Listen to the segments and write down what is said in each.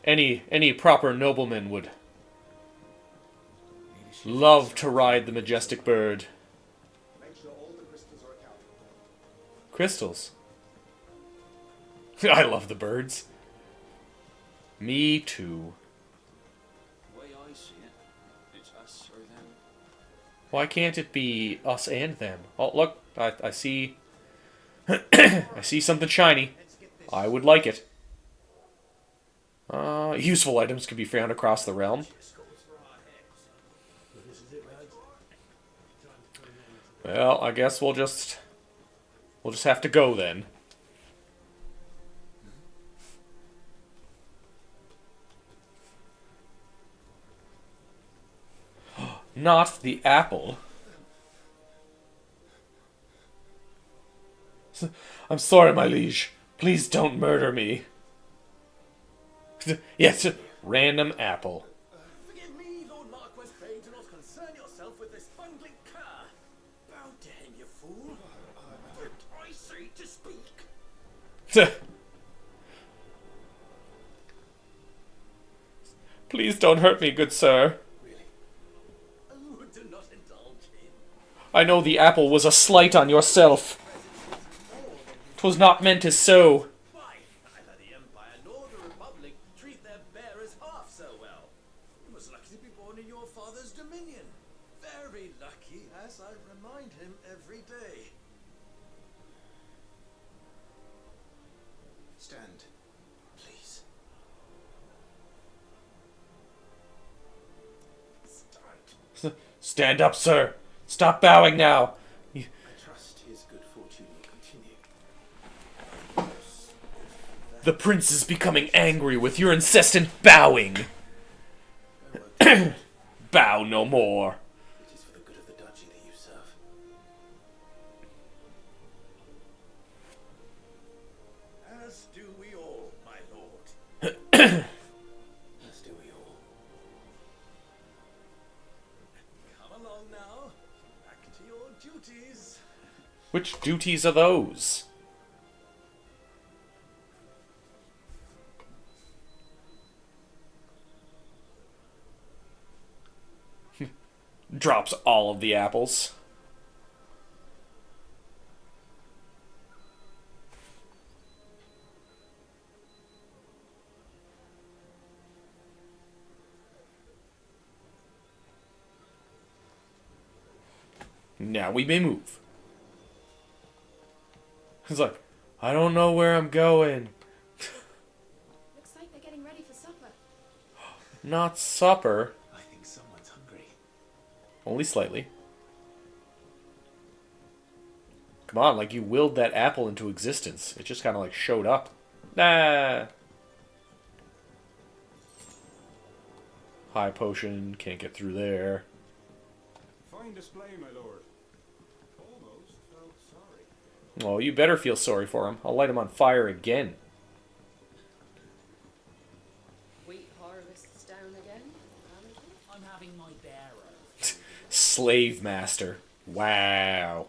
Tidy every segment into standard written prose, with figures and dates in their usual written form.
Any proper nobleman would love to ride the majestic bird. Make sure all the crystals are accounted for. Crystals. I love the birds. Me too. The way I see it, it's us or them. Why can't it be us and them? Oh, look, I see... I see something shiny. I would like it. Useful items can be found across the realm. Well, I guess we'll just have to go then. Not the apple. I'm sorry, my liege. Please don't murder me. Yes, random apple. Forgive me, Lord Marquis Pray, do not concern yourself with this bungling cur. Bow to him, you fool. But I say to speak. Please don't hurt me, good sir. Oh, do not indulge him. I know the apple was a slight on yourself. 'Twas not meant as so. Why, neither the Empire nor the Republic treat their bearers half so well. You was lucky to be born in your father's dominion. Very lucky, as I remind him every day. Stand, please. Stand up, sir. Stop bowing now. I trust his good fortune will continue. The prince is becoming angry with your incessant bowing. Bow no more. It is for the good of the duchy that you serve. As do we all, my lord. As do we all. Come along now. Back to your duties. Which duties are those? Drops all of the apples. Now we may move. He's like, I don't know where I'm going. Looks like they're getting ready for supper. Not supper. I think someone's hungry. Only slightly. Come on, like you willed that apple into existence. It just kind of like showed up. Nah. High potion, can't get through there. Fine display, my lord. Almost felt sorry. Oh, you better feel sorry for him. I'll light him on fire again. Wheat harvest's down again. I'm having my bearer. Slave master. Wow.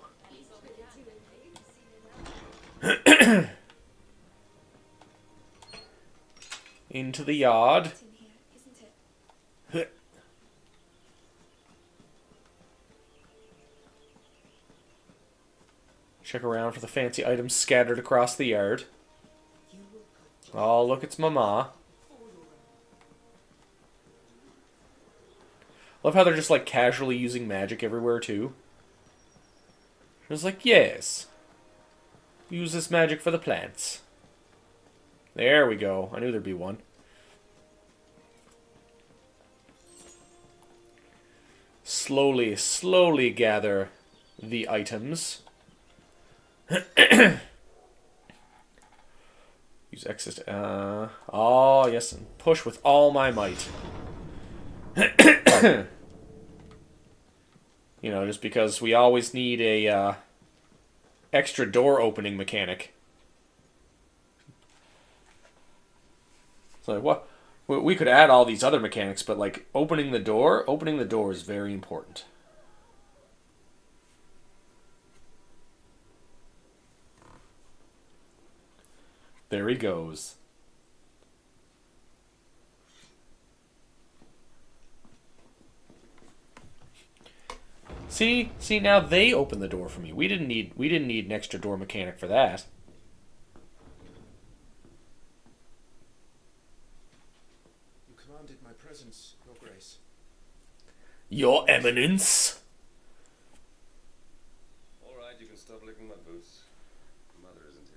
Into the yard. It's in here, isn't it? Check around for the fancy items scattered across the yard. Oh, look, it's Mama. Love how they're just like casually using magic everywhere too. It's like, yes. Use this magic for the plants. There we go. I knew there'd be one. Slowly, slowly gather the items. Use X. Oh, yes, and push with all my might. You know, just because we always need a extra door opening mechanic. So what? We could add all these other mechanics, but like opening the door is very important. There he goes. See, now they open the door for me. We didn't need an extra door mechanic for that. You commanded my presence, Your Grace. Your Eminence. All right, you can stop licking my boots. Mother isn't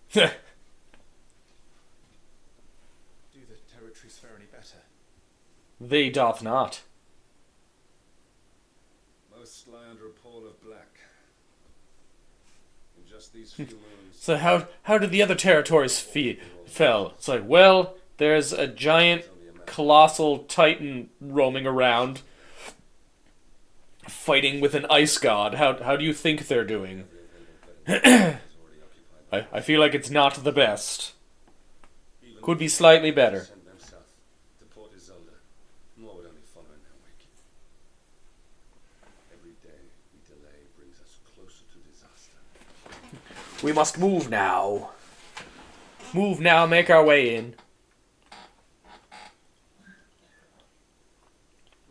here. Do the territories fare any better? They doth not. Most lie under a pall of black. In just these few moons. So how did the other territories fell? It's like, well, there's a giant, colossal titan roaming around, fighting with an ice god. How do you think they're doing? I feel like it's not the best. Could be slightly better. Send them south to Port Isolde. More would only follow in their wake. Every day we delay brings us closer to disaster. We must move now. Move now, make our way in.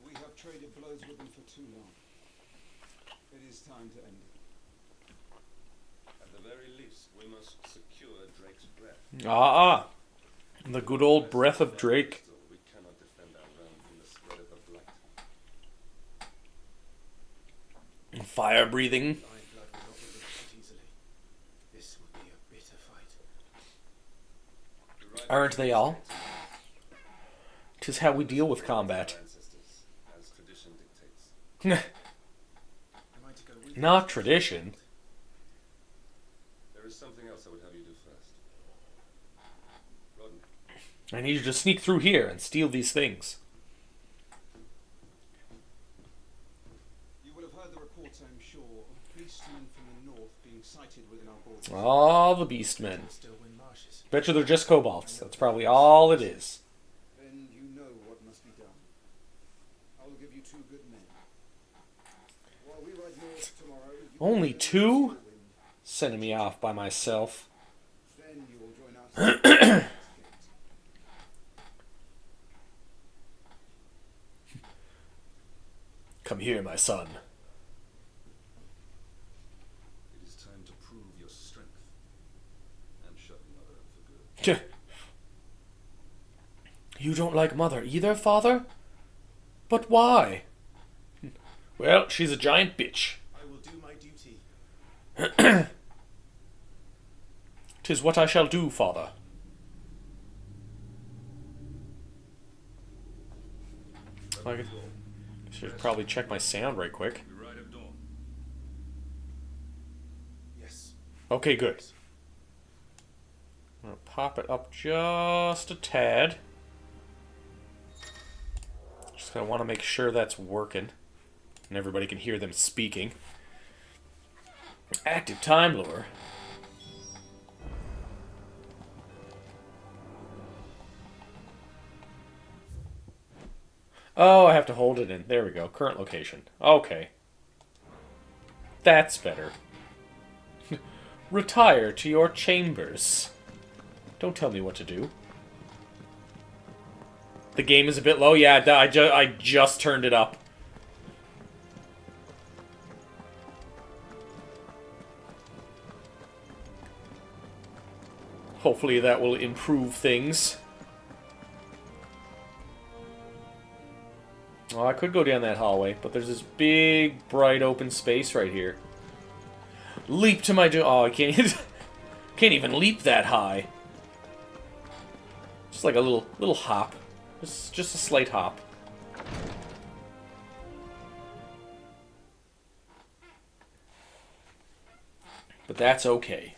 We have traded blows with them for too long. It is time to end it. At the very least, we must secure Drake's breath. The good old breath of Drake. Still, we cannot defend our realm from the spread of the blight. Fire breathing. Blind blood will not be lifted easily. This would be a bitter fight. The right Aren't they all? states 'Tis how we deal with combat. our ancestors, as tradition dictates. Am I to go with you? Not tradition. There is something else I would have you do first. Rodney, I need you to sneak through here and steal these things. You will have heard the reports, I'm sure, of beastmen from the north being sighted within our borders. All the beastmen. Stillwind Marshes. Bet you they're just kobolds. That's probably all it is. Then you know what must be done. I will give you 2 good men. While we ride north tomorrow, you Only will 2? Stillwind. Sending me off by myself. Then you will join us. Come here, my son. it is time to prove your strength and shut Mother up for good. You don't like Mother either, Father? But why? Well, she's a giant bitch. I will do my duty. 'Tis what I shall do, Father. I should probably check my sound right quick. We ride at dawn. Yes. Okay, good. I'm gonna pop it up just a tad. Just gonna want to make sure that's working. And everybody can hear them speaking. Active time lure. Oh, I have to hold it in. There we go. Current location. Okay. That's better. Retire to your chambers. Don't tell me what to do. The game is a bit low. Yeah, I just turned it up. Hopefully that will improve things. Well, I could go down that hallway, but there's this big, bright, open space right here. Leap to my doom. Oh, I can't can't even leap that high. Just like a little hop. Just a slight hop. But that's okay.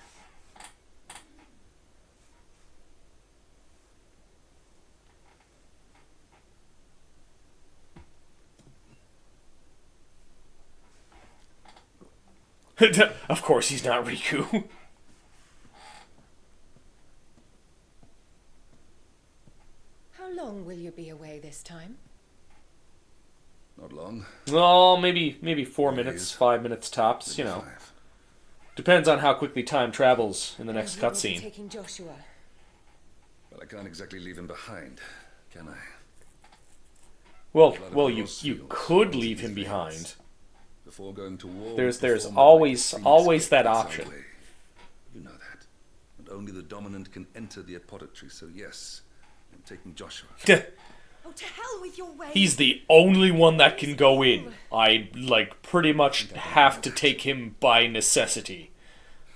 Of course he's not Riku. How long will you be away this time? Not long. Oh, maybe 4 minutes, Days. 5 minutes tops, you know. 5. Depends on how quickly time travels in the next And you will be cutscene. taking Joshua. Well, I can't exactly leave him behind, can I? Well, Blood of well, the you Rosefield could runs leave in him his behind. veins. Before going to war, There's we perform always the Phoenix always Gate. that That's our option. way. You know that. And only the dominant can enter the apothecary, so yes, I'm taking Joshua. Oh, to hell with your way! He's the only one that can go in. I, like, pretty much have to take him by necessity.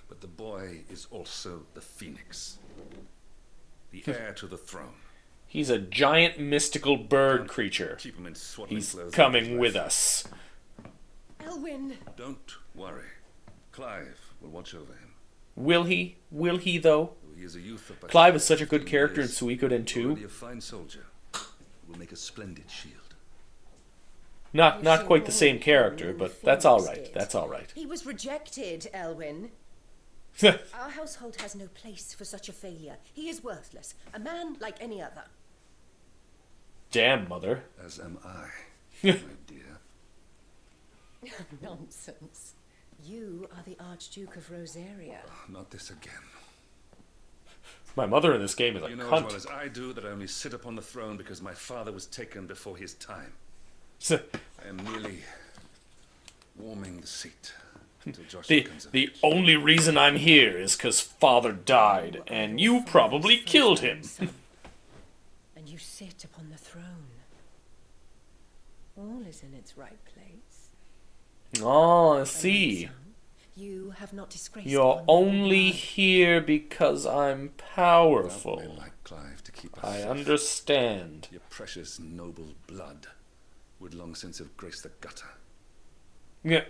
But the boy is also the Phoenix. The heir to the throne. He's a giant mystical bird creature. Keep him in swaddling He's clothes. coming with us. Elwyn! Don't worry. Clive will watch over him. Will he? Will he, though? He is a youth of Clive is such a good character in Suikoden Already 2. a fine soldier. He will make a splendid shield. Not quite the same character, but that's alright. That's alright. He was rejected, Elwyn. Our household has no place for such a failure. He is worthless. A man like any other. Damn, mother. As am I, my dear. Nonsense. You are the Archduke of Rosaria. Not this again. My mother in this game is a You know as cunt. well as I do that I only sit upon the throne because my father was taken before his time. I am merely warming the seat until Joshua comes of The age. only reason I'm here is because father died, and you probably killed him. And you sit upon the throne. All is in its right place. Oh, I My see. son, you have not disgraced You're our noble only blood. here because I'm Without powerful. men like Clive to keep us I safe, understand. your precious noble blood would long since have graced the gutter. Yeah.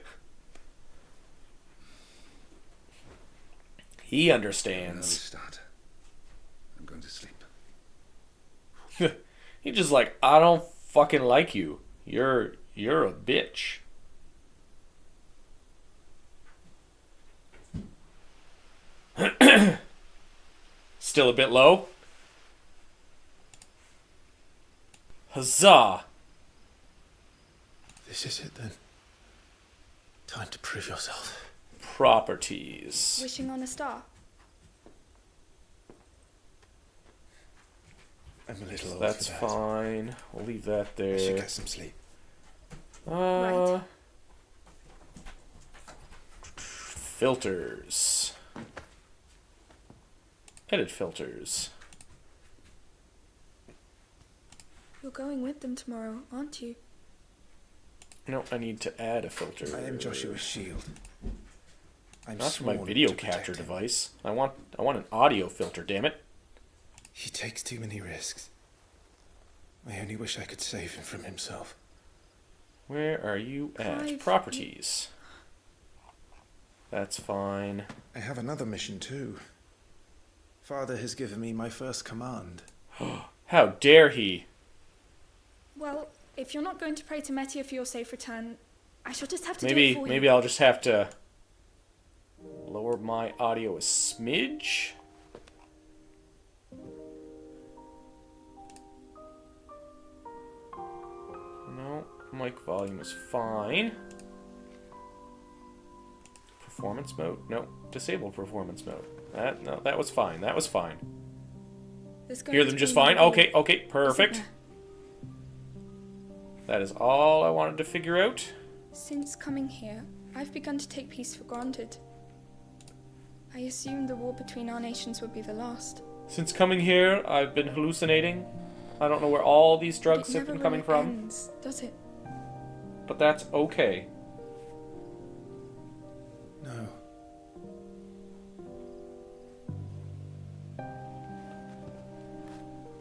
He Now we understands. start. I'm going to sleep. He's just like, I don't fucking like you. You're a bitch. Still a bit low. Huzzah! This is it then. Time to prove yourself. Properties. Wishing on a star. I'm a little old That's for that. fine. We'll leave that I should there. get some sleep. Right. Filters. Edit filters. You're going with them tomorrow, aren't you? No, I need to add a filter. I am Joshua's shield. I'm Not for my sworn video to protect capture him. device. I want an audio filter, damn it. He takes too many risks. I only wish I could save him from himself. Where are you at? Clive, Properties. That's fine. I have another mission too. Father has given me my first command. How dare he? Well, if you're not going to pray to Metia for your safe return, I shall just have to do it for you. Maybe I'll just have to lower my audio a smidge. No, mic volume is fine. Performance mode? No, disable performance mode. That was fine. That was fine. There's going Hear to them just be fine? no- Okay, Isn't perfect. there? That is all I wanted to figure out. Since coming here, I've begun to take peace for granted. I assumed the war between our nations would be the last. Since coming here, I've been hallucinating. I don't know where all these But drugs it have never been coming really from, ends, does it? but that's okay. No.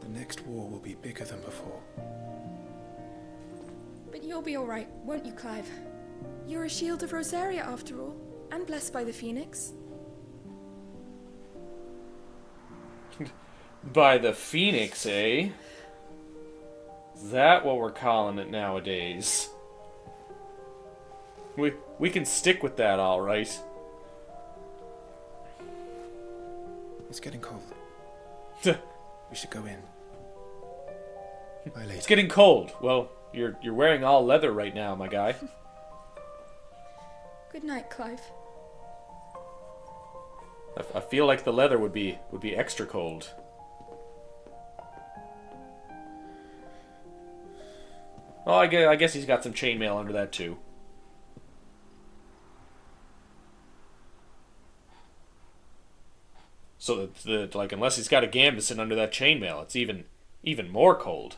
The next war will be bigger than before. But you'll be alright, won't you, Clive? You're a shield of Rosaria after all, and blessed by the Phoenix. By the Phoenix, eh? Is that what we're calling it nowadays? We can stick with that, all right. It's getting cold. We should go in. Bye later. It's getting cold. Well, you're wearing all leather right now, my guy. Good night, Clive. I feel like the leather would be extra cold. Oh, I guess he's got some chainmail under that too. So that like unless he's got a gambeson under that chainmail, it's even more cold.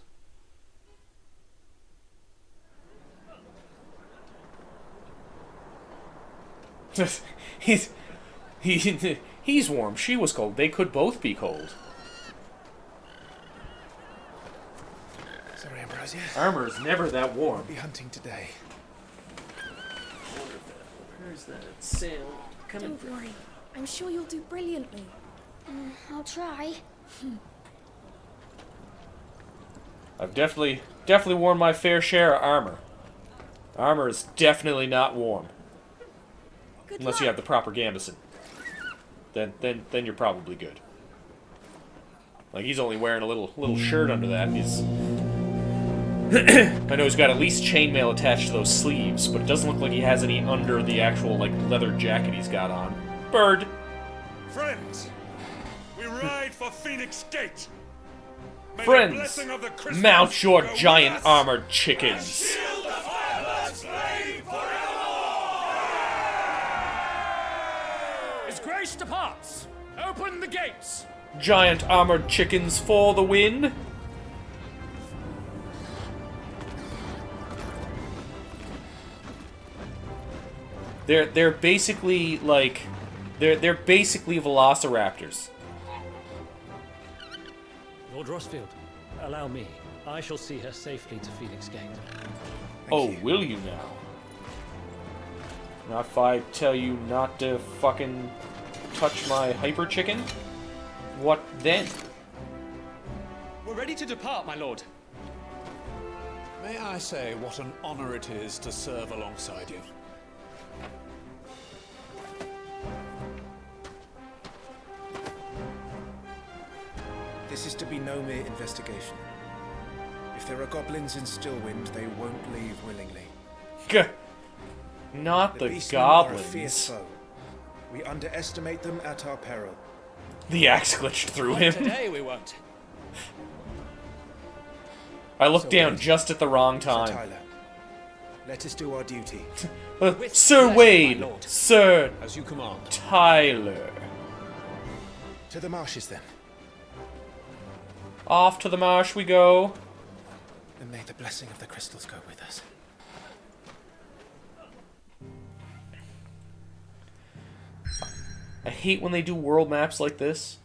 He's warm. She was cold. They could both be cold. Sorry, Ambrosia. Armor is never that warm. I'll be hunting today. Where's that sail coming Don't worry. I'm sure you'll do brilliantly. I'll try. I've definitely worn my fair share of armor. Armor is definitely not warm. Good Unless luck. you have the proper gambeson. Then you're probably good. Like he's only wearing a little shirt under that. And he's I know he's got at least chainmail attached to those sleeves, but it doesn't look like he has any under the actual like leather jacket he's got on. Bird. Friends, we ride for Phoenix Gate. May the Friends, blessing of the Christians mount your go with giant us. armored chickens. His Grace departs. Open the gates. Giant armored chickens for the win. They're basically like they're basically velociraptors. Lord Rossfield, allow me. I shall see her safely to Phoenix Gate. Oh, will you now? Not if I tell you not to fucking touch my hyper chicken? What then? We're ready to depart, my lord. May I say what an honor it is to serve alongside you? This is to be no mere investigation. If there are goblins in Stillwind, they won't leave willingly. Not the beastmen are a fierce goblins. foe. We underestimate them at our peril. The axe glitched through him. Today we won't. I looked So down Wade, just at the wrong Sir time. Tyler, let us do our duty. Sir Wade, Sir As you command. Tyler. To the marshes, then. Off to the marsh we go. And may the blessing of the crystals go with us. I hate when they do world maps like this.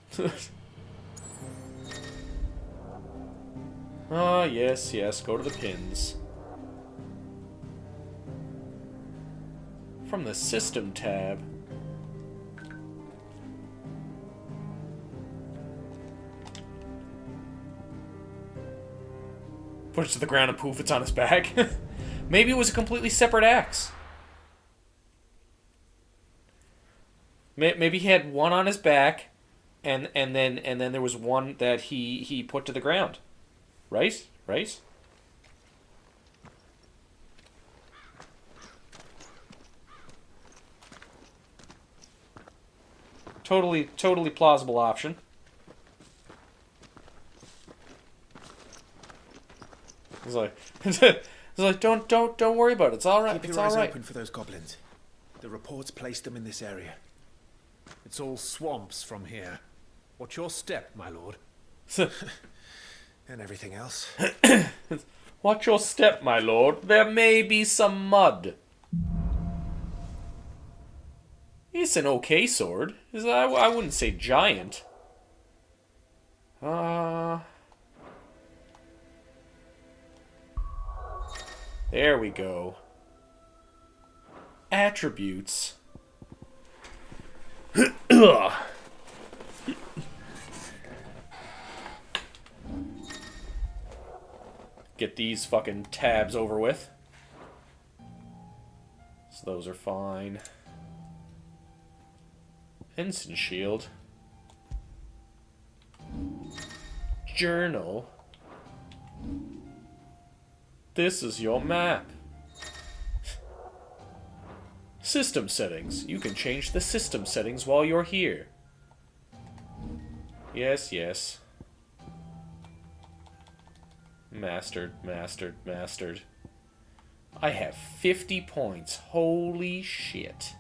Ah, yes, yes, go to the pins. From the System tab. Put it to the ground and poof, it's on his back. Maybe it was a completely separate axe. Maybe he had one on his back, and then there was one that he put to the ground. Right? Right? Totally plausible option. It's like, it's like don't worry about it. It's all right. Keep It's your all eyes right. open for those goblins. The reports placed them in this area. It's all swamps from here. What's your step, my lord? And everything else. Watch your step, my lord. There may be some mud. It's an okay sword. I wouldn't say giant. There we go. Attributes. Get these fucking tabs over with. So those are fine. Ensign shield. Journal. This is your map. System settings. You can change the system settings while you're here. Yes, yes. Mastered, mastered, mastered. I have 50 points. Holy shit.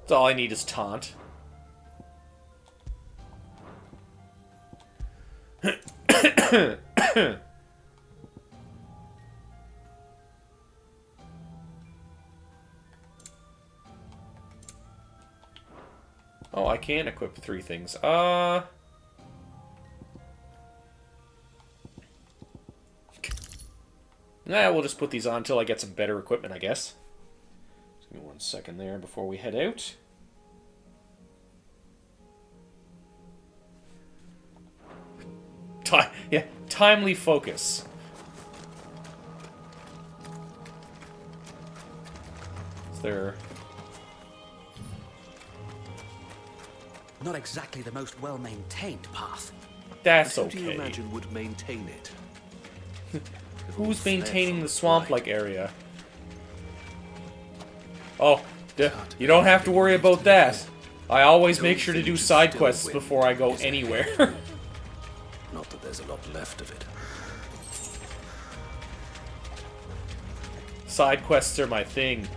That's all I need is taunt. Oh, I can equip 3 things. Nah, we'll just put these on until I get some better equipment, I guess. Just give me 1 second there before we head out. Yeah, timely focus. Is there... Not exactly the most well-maintained path. That's But okay. Who do you imagine would maintain it? Who's maintaining the swamp-like area? Oh, you don't have to worry about that. I always make sure to do side quests before I go anywhere. Not that there's a lot left of it. Side quests are my thing.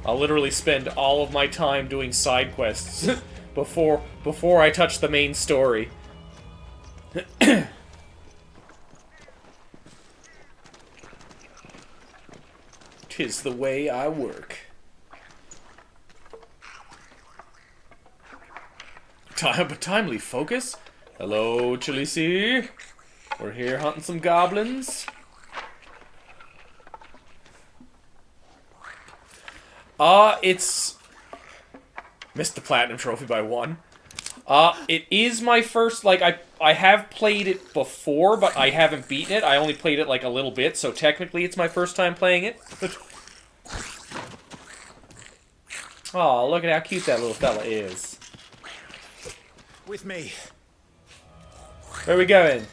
I'll literally spend all of my time doing side quests before I touch the main story. 'Tis the way I work. Timely focus? Hello, Chilisi. We're here hunting some goblins. It's... Missed the Platinum Trophy by 1. It is my first, like, I have played it before, but I haven't beaten it. I only played it, like, a little bit, so technically it's my first time playing it. Oh, look at how cute that little fella is. With me. Where are we going?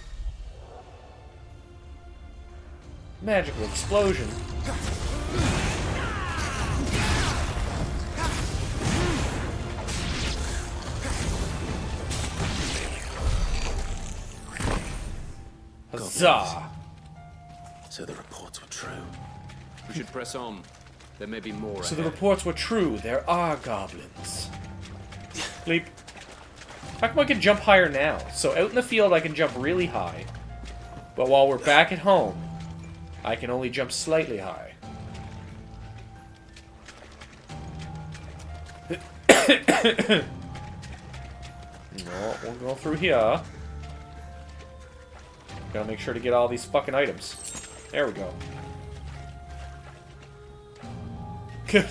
Magical explosion. Huzzah! So the reports were true. We should press on. There may be more. So the reports were true. There are goblins. Bleep. How come I can jump higher now? So out in the field I can jump really high. But while we're back at home, I can only jump slightly high. No, we'll go through here. Gotta make sure to get all these fucking items. There we go. Good.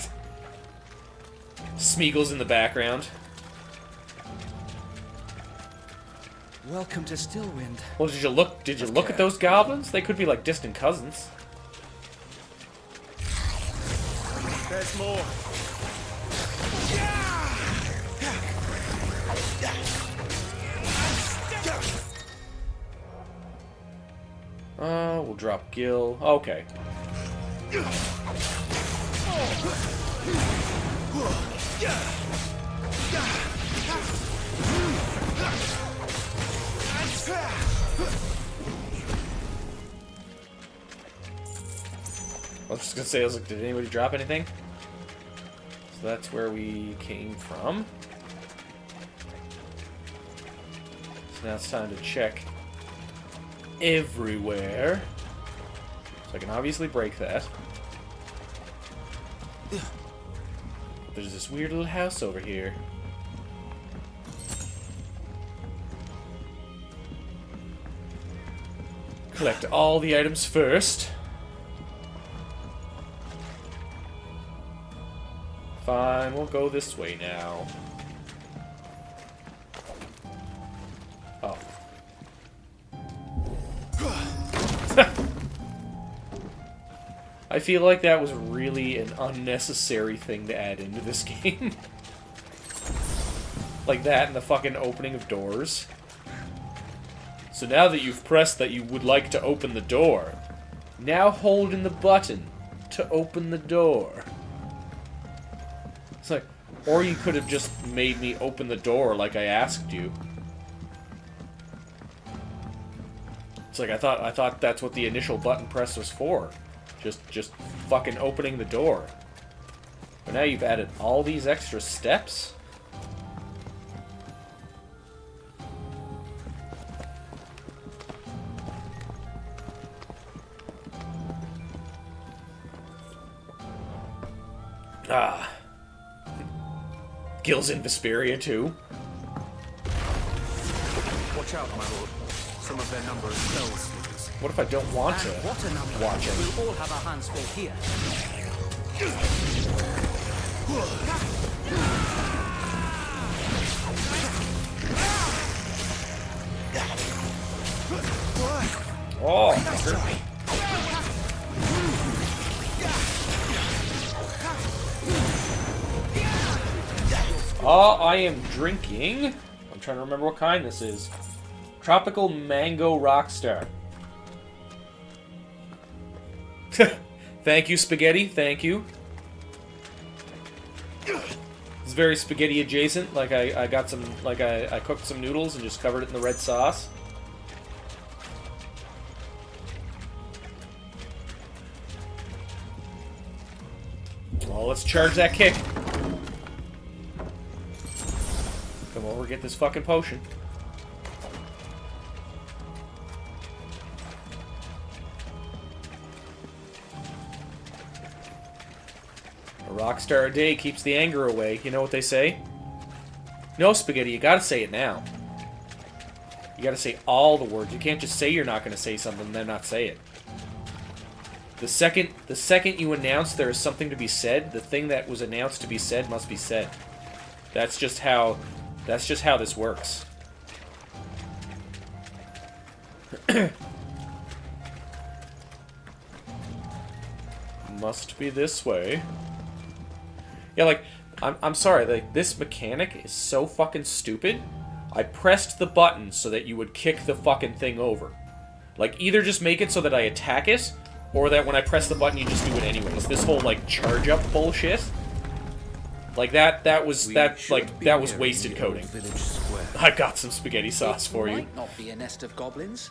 Smeagol's in the background. Welcome to Stillwind. Well, did you look at those goblins? They could be like distant cousins. There's more. We'll drop Gil. Okay. I was just gonna say, I was like, did anybody drop anything? So that's where we came from. So now it's time to check everywhere. So I can obviously break that. There's this weird little house over here. Collect all the items first. Fine, we'll go this way now. Oh. I feel like that was really an unnecessary thing to add into this game. Like that and the fucking opening of doors. So now that you've pressed that you would like to open the door, now hold in the button to open the door. It's like, or you could have just made me open the door like I asked you. It's like I thought that's what the initial button press was for. Just fucking opening the door. But now you've added all these extra steps? Ah. Gil's in Vesperia too. Watch out, my lord. Some of their number is spell sleepers. What if I don't want to What a number. watch it? We'll all have our hands full here. Oh, I am drinking. I'm trying to remember what kind this is. Tropical Mango Rockstar. Thank you, Spaghetti. Thank you. It's very spaghetti adjacent. Like I got some, like I cooked some noodles and just covered it in the red sauce. Well, let's charge that kick. Come over, get this fucking potion. A rockstar a day keeps the anger away. You know what they say? No, Spaghetti, you gotta say it now. You gotta say all the words. You can't just say you're not gonna say something and then not say it. The second you announce there is something to be said, the thing that was announced to be said must be said. That's just how this works. Must be this way. Yeah, like, I'm sorry, like, this mechanic is so fucking stupid. I pressed the button so that you would kick the fucking thing over. Like, either just make it so that I attack it, or that when I press the button, you just do it anyways. This whole, like, charge-up bullshit. Like, that was wasted coding. I got some spaghetti sauce for you. Might not be a nest of goblins.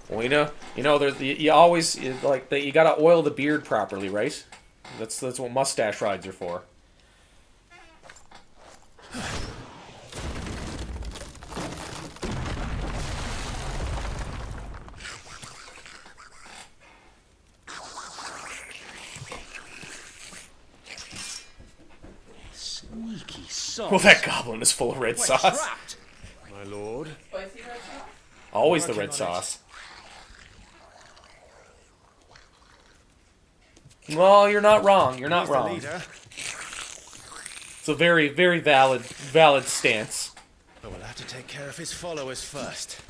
Well, you know, there's you always like you gotta oil the beard properly, right? That's what mustache rides are for. Sneaky sauce. Well, that goblin is full of red sauce. Trapped. My lord. Spicy red sauce? Always the red sauce. Well, you're not wrong. You're not wrong. It's a very, very valid stance. But we'll have to take care of his followers first.